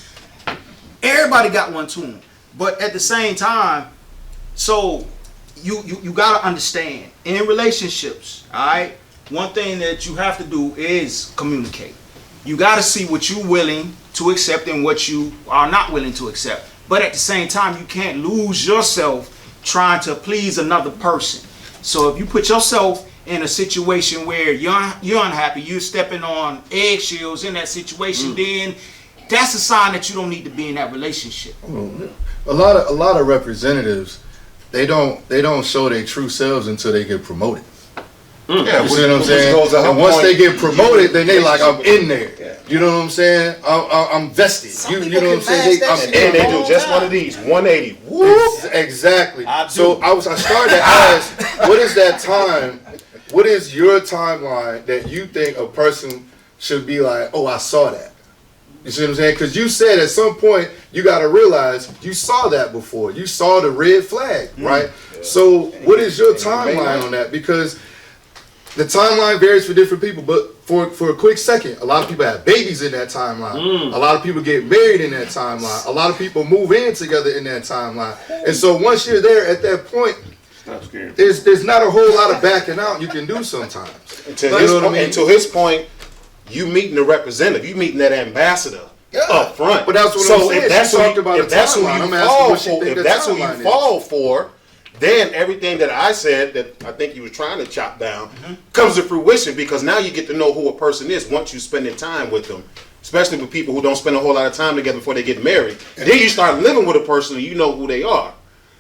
Everybody got one to them. But at the same time, so you gotta understand, in relationships, all right, one thing that you have to do is communicate. You gotta see what you're willing to accept and what you are not willing to accept. But at the same time, you can't lose yourself trying to please another person. So if you put yourself in a situation where you're unhappy, you're stepping on eggshells in that situation, then that's a sign that you don't need to be in that relationship. A lot of representatives, they don't show their true selves until they get promoted. Yeah, You see what I'm saying? goes to her And once point, they get promoted, then they like, I'm in there. You know what I'm saying? I'm vested. You know what I'm saying? I'm and they do just one of these, 180. Whoop. Exactly. I do. So I started to ask, what is that time? What is your timeline that you think a person should be like, oh, I saw that? You see what I'm saying? Because you said at some point you got to realize you saw that before. You saw the red flag, right? So what is your timeline on that? Because the timeline varies for different people, but for a quick second, a lot of people have babies in that timeline. A lot of people get married in that timeline. A lot of people move in together in that timeline. And so once you're there at that point, Stop scaring me. there's not a whole lot of backing out you can do sometimes. To You his know what I point, mean? and to his point, you meeting the representative, you meeting that ambassador up front. But that's what so I'm saying. if that's She who talked about if the that's who timeline. you I'm asking fall what she for, think if the that's who you timeline is. fall for, then everything that I said that I think you were trying to chop down comes to fruition, because now you get to know who a person is once you spending time with them. Especially with people who don't spend a whole lot of time together before they get married. And then you start living with a person and you know who they are.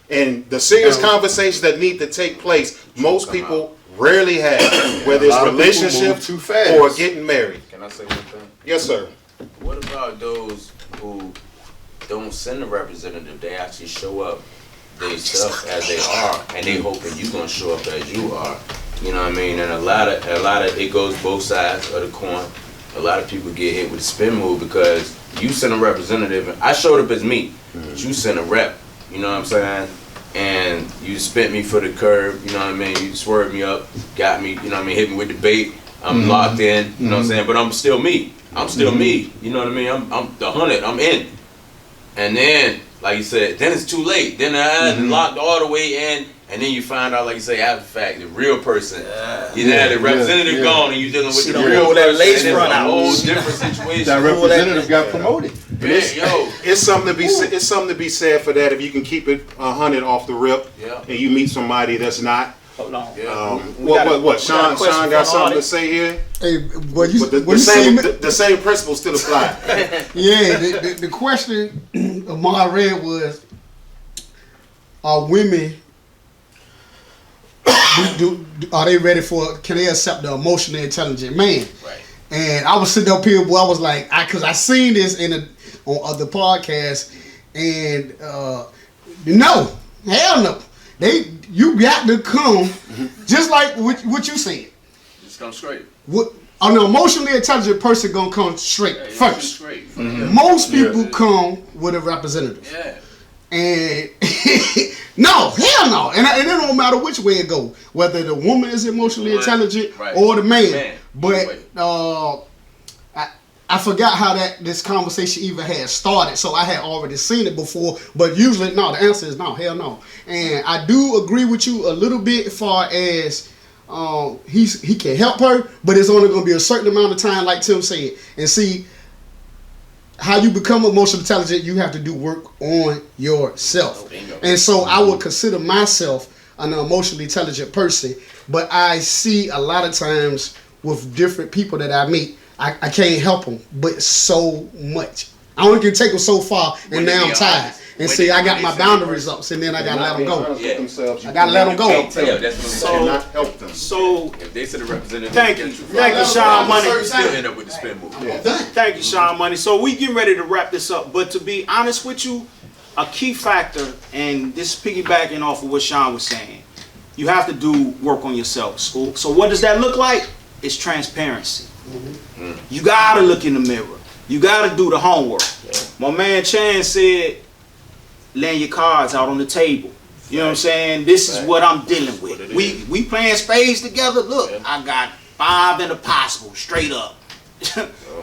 And the serious conversations that need to take place, most people rarely have, whether A it's lot of people relationship move too fast. or getting married. Can I say one thing? Yes, sir. What about those who don't send a representative? They actually show up themselves as they are, and they hoping you gonna show up as you are. You know what I mean? And a lot of it goes both sides of the coin. A lot of people get hit with a spin move because you send a representative. And I showed up as me, but you sent a rep. You know what I'm saying? And you spent me for the curb. You know what I mean? You swerved me up, got me. You know what I mean? Hit me with the bait. I'm locked in, you know what I'm saying? But I'm still me. I'm still me. You know what I mean? I'm the 100. I'm in. And then, like you said, then it's too late. Then I locked all the way in, and then you find out, like you say, after the fact, the real person. You know, the representative gone, and you dealing with the real person. That lace and front it's a out. whole different situation. That representative got promoted. Man, yo. It's something to be said for that if you can keep it 100 off the rip, and you meet somebody that's not. Hold on. What? Sean got something to say here. Hey, but the same principles still apply. Yeah, the question Amar read was, are women are they ready for? Can they accept the emotionally intelligent man? Right. And I was sitting up here, boy. I was like, because I seen this on other podcasts, and no, hell no. You got to come just like what you said. Just come straight. An emotionally intelligent person gonna come straight first. Straight. Most people come with a representative. Yeah. And no, hell no. And it don't matter which way it go, whether the woman is emotionally intelligent or the man. But I forgot how this conversation even had started, so I had already seen it before. But usually, no, the answer is no, hell no. And I do agree with you a little bit as far as he can help her, but it's only going to be a certain amount of time, like Tim said. And see, how you become emotionally intelligent, you have to do work on yourself. And so I would consider myself an emotionally intelligent person, but I see a lot of times with different people that I meet, I can't help them, but so much. I only can take them so far, and now I'm tired. And see, I got my boundaries up, and then I gotta let them go. I gotta let them go. Cannot help them. So if they said a representative, thank you, Sean Money. Still end up with the spin move. Thank you, Sean Money. So we getting ready to wrap this up, but to be honest with you, a key factor, and this is piggybacking off of what Sean was saying, you have to do work on yourself. So what does that look like? It's transparency. You gotta look in the mirror. You gotta do the homework. My man Chan said, laying your cards out on the table. You know what I'm saying? This is what I'm dealing with. We playing spades together. Look, I got 5 in the possible, straight up.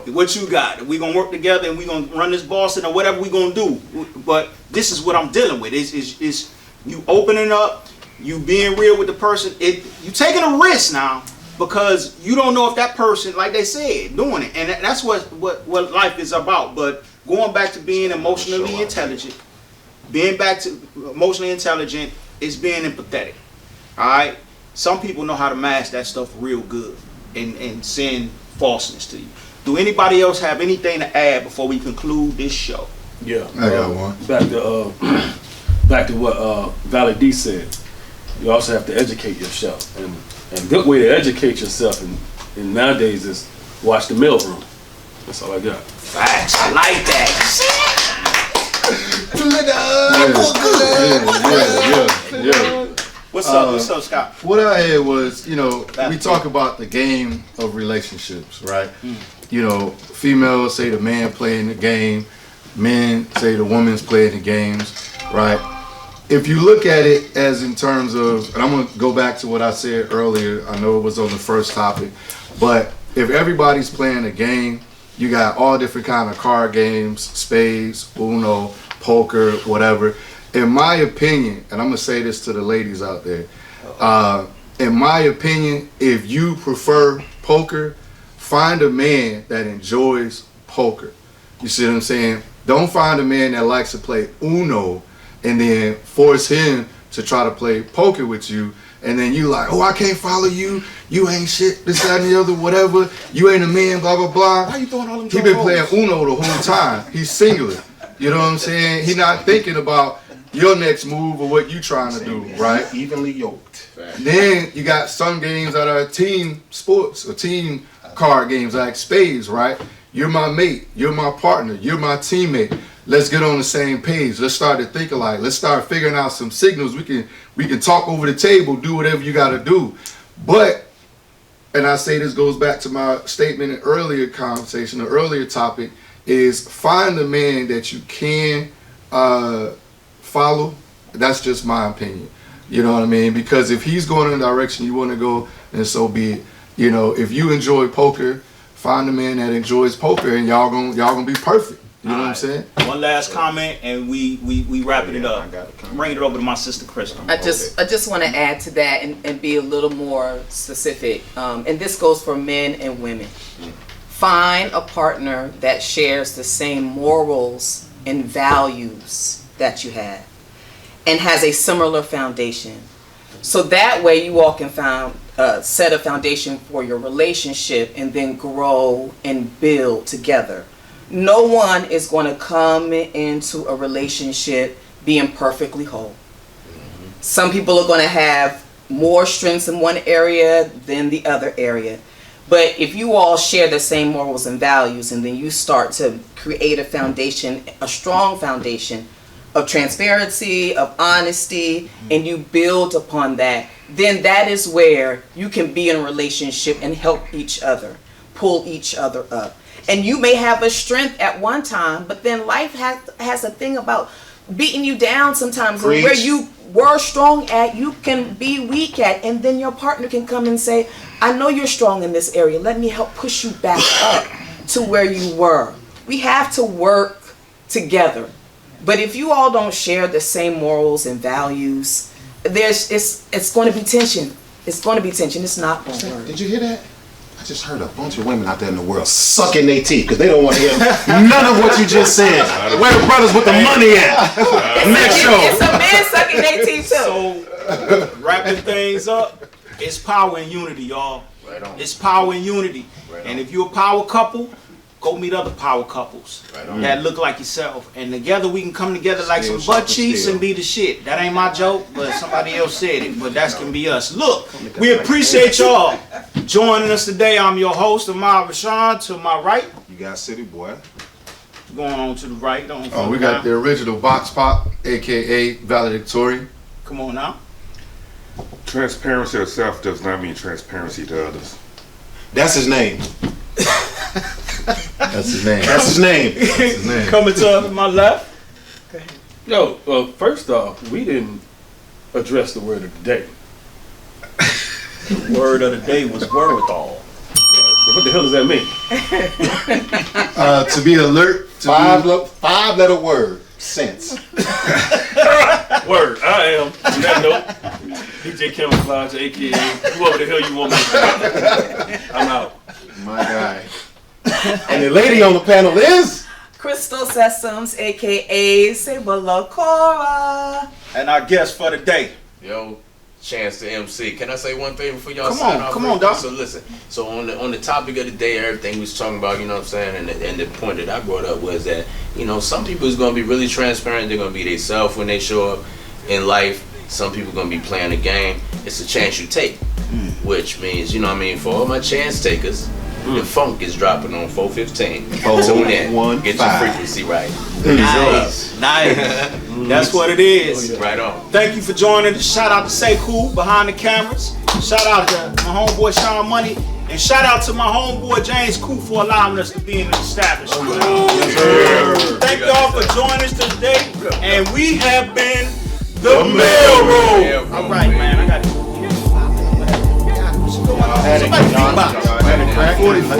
What you got? We gonna work together and we gonna run this Boston or whatever we gonna do. But this is what I'm dealing with. Is you opening up, you being real with the person. You taking a risk now. Because you don't know if that person, like they said, doing it. And that's what life is about. But going back to being emotionally intelligent, is being empathetic. Alright? Some people know how to mask that stuff real good and send falseness to you. Do anybody else have anything to add before we conclude this show? Yeah. I got one. Back to what Valley D said. You also have to educate yourself. And a good way to educate yourself and nowadays is watch the mailroom. That's all I got. Facts. I like that. What's up, Scott? What I had was, we talk about the game of relationships, right? Females say the man playing the game, men say the woman's playing the games, right? If you look at it as in terms of, and I'm going to go back to what I said earlier, I know it was on the first topic, but if everybody's playing a game, you got all different kind of card games, spades, Uno, poker, whatever. In my opinion, and I'm going to say this to the ladies out there, in my opinion, if you prefer poker, find a man that enjoys poker. You see what I'm saying? Don't find a man that likes to play Uno and then force him to try to play poker with you, and then you like, oh, I can't follow you, you ain't shit, this, that, and the other, whatever, you ain't a man, blah, blah, blah. Why you throwing all them He been playing Uno the whole time. He's singular. You know what I'm saying? He not thinking about your next move or what you trying to do, right? Evenly yoked. Then you got some games that are team sports or team card games like spades, right? You're my mate, you're my partner, you're my teammate. Let's get on the same page. Let's start to think alike. Let's start figuring out some signals. We can talk over the table, do whatever you got to do. But, and I say this goes back to my statement in earlier conversation, the earlier topic, is find the man that you can follow. That's just my opinion. You know what I mean? Because if he's going in the direction you want to go, then so be it. You know, if you enjoy poker, find a man that enjoys poker, and y'all gonna be perfect. You know what I'm saying? One last comment, and we wrapping it up. Bring it over to my sister Crystal. I just want to add to that and be a little more specific. And this goes for men and women. Find a partner that shares the same morals and values that you have, and has a similar foundation. So that way you all can set a foundation for your relationship and then grow and build together. No one is going to come into a relationship being perfectly whole. Some people are going to have more strengths in one area than the other area. But if you all share the same morals and values, and then you start to create a foundation, a strong foundation of transparency, of honesty, and you build upon that, then that is where you can be in a relationship and help each other, pull each other up. And you may have a strength at one time, but then life has a thing about beating you down sometimes. Preach. Where you were strong at, you can be weak at, and then your partner can come and say, I know you're strong in this area. Let me help push you back up to where you were. We have to work together. But if you all don't share the same morals and values, it's going to be tension. It's going to be tension. It's not going to work. Did you hear that? I just heard a bunch of women out there in the world sucking their teeth because they don't want to hear none of what you just said. Where the brothers with the money at? Next show. It's a man sucking their teeth too. So, wrapping things up, it's power and unity, y'all. Right on. It's power and unity. Right And on. if you're a power couple, go meet other power couples Right on. that look like yourself. And together we can come together like Steel some butt sharpens cheeks steel. and be the shit. That ain't my joke, but somebody else said it. But that can be us. Look, we appreciate y'all joining us today. I'm your host, Amar Rashawn. To my right, You got City Boy. going on to the right. Don't Oh, we got the original Box Pop, aka Valedictorian. Come on now. Transparency of self does not mean transparency to others. That's his name. That's his name. That's his name. That's his name. Coming to my left. Yo, first off, we didn't address the word of the day. Word of the day was wherewithal. What the hell does that mean? To be alert. To Five-letter word. Sense. Word, I am. On that note, DJ Camouflage, aka whoever the hell you want me to be. I'm out. my guy. And the lady on the panel is Crystal Sessoms, aka Sabala Cora. And our guest for the day. Yo, Chance to MC. Can I say one thing before y'all Come sign on, off? come real on, quick? dog. So listen, so on the topic of the day, everything we was talking about, you know what I'm saying, and the point that I brought up was that, you know, some people is gonna be really transparent. They're gonna be themselves when they show up in life. Some people gonna be playing a game. It's a chance you take, which means, you know what I mean, for all my chance takers, the funk is dropping on 415. Tune in, get your 415. frequency right. Nice. Nice. That's what it is. Right on. Thank you for joining. Shout out to Sekou behind the cameras. Shout out to my homeboy Sean Money. And shout out to my homeboy James Koo for allowing us to be in the establishment. Thank y'all for joining us today. And we have been the Mailroom. All right, man. I got to Somebody beatbox. 44.